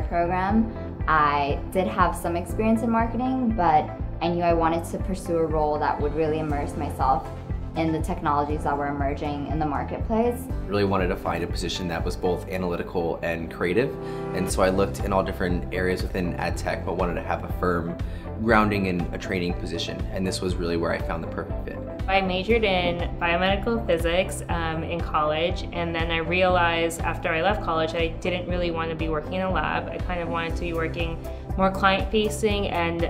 engineer program, I did have some experience in marketing, but I knew I wanted to pursue a role that would really immerse myself in the technologies that were emerging in the marketplace. Really wanted to find a position that was both analytical and creative, and so I looked in all different areas within ad tech, but wanted to have a firm grounding in a training position, and this was really where I found the perfect fit. I majored in biomedical physics in college, and then I realized after I left college I didn't really want to be working in a lab. I kind of wanted to be working more client-facing and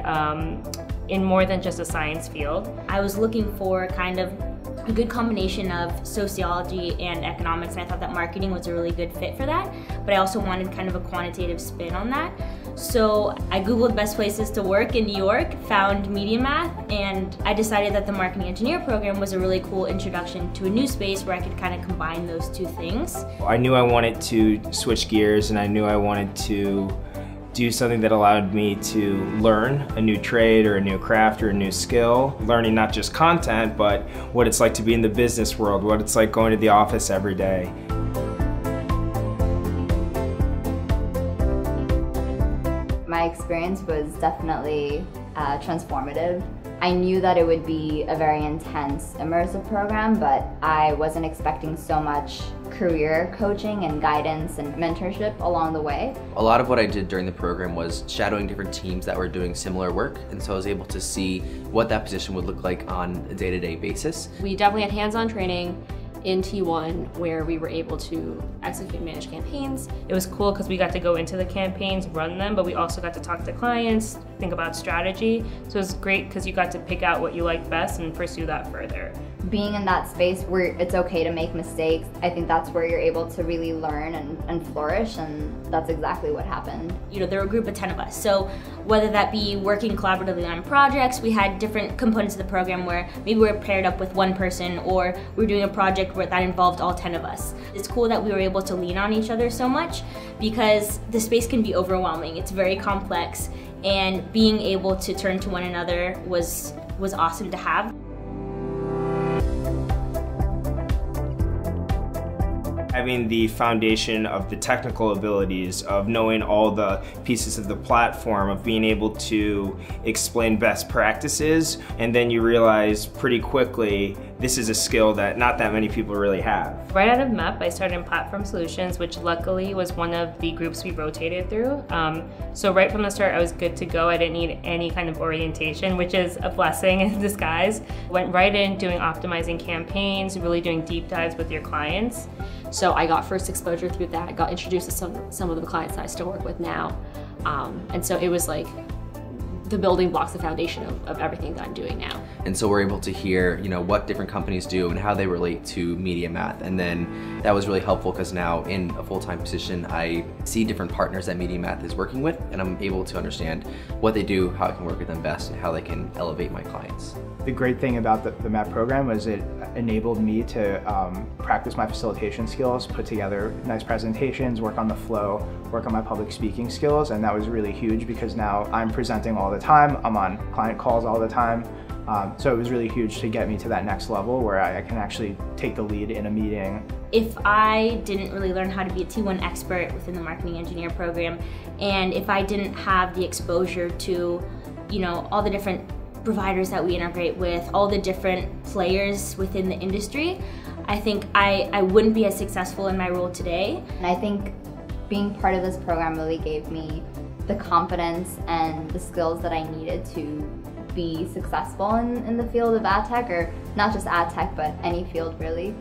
in more than just a science field. I was looking for kind of a good combination of sociology and economics, and I thought that marketing was a really good fit for that, but I also wanted kind of a quantitative spin on that. So I Googled best places to work in New York, found media math, and I decided that the marketing engineer program was a really cool introduction to a new space where I could kind of combine those two things. I knew I wanted to switch gears, and I knew I wanted to do something that allowed me to learn a new trade or a new craft or a new skill. Learning not just content, but what it's like to be in the business world, what it's like going to the office every day. My experience was definitely transformative. I knew that it would be a very intense, immersive program, but I wasn't expecting so much career coaching and guidance and mentorship along the way. A lot of what I did during the program was shadowing different teams that were doing similar work, and so I was able to see what that position would look like on a day-to-day basis. We definitely had hands-on training in T1 where we were able to execute and manage campaigns. It was cool because we got to go into the campaigns, run them, but we also got to talk to clients, think about strategy. So it was great because you got to pick out what you liked best and pursue that further. Being in that space where it's okay to make mistakes, I think that's where you're able to really learn and flourish, and that's exactly what happened. You know, there were a group of 10 of us, so whether that be working collaboratively on projects, we had different components of the program where maybe we were paired up with one person, or we were doing a project where that involved all 10 of us. It's cool that we were able to lean on each other so much because the space can be overwhelming. It's very complex, and being able to turn to one another was awesome to have. Having the foundation of the technical abilities, of knowing all the pieces of the platform, of being able to explain best practices, and then you realize pretty quickly this is a skill that not that many people really have. Right out of MEP, I started in Platform Solutions, which luckily was one of the groups we rotated through. So right from the start, I was good to go. I didn't need any kind of orientation, which is a blessing in disguise. Went right in doing optimizing campaigns, really doing deep dives with your clients. So I got first exposure through that. I got introduced to some of the clients that I still work with now. And so it was like the building blocks, the foundation of everything that I'm doing now. And so we're able to hear, what different companies do and how they relate to media math. And then that was really helpful because now in a full-time position, I see different partners that media math is working with, and I'm able to understand what they do, how I can work with them best, and how they can elevate my clients. The great thing about the MAP program was it enabled me to practice my facilitation skills, put together nice presentations, work on the flow, work on my public speaking skills, and that was really huge because now I'm presenting all the time, I'm on client calls all the time, so it was really huge to get me to that next level where I can actually take the lead in a meeting. If I didn't really learn how to be a T1 expert within the marketing engineer program, and if I didn't have the exposure to, all the different providers that we integrate with, all the different players within the industry, I think I wouldn't be as successful in my role today. And I think being part of this program really gave me the confidence and the skills that I needed to be successful in the field of ad tech, or not just ad tech, but any field really.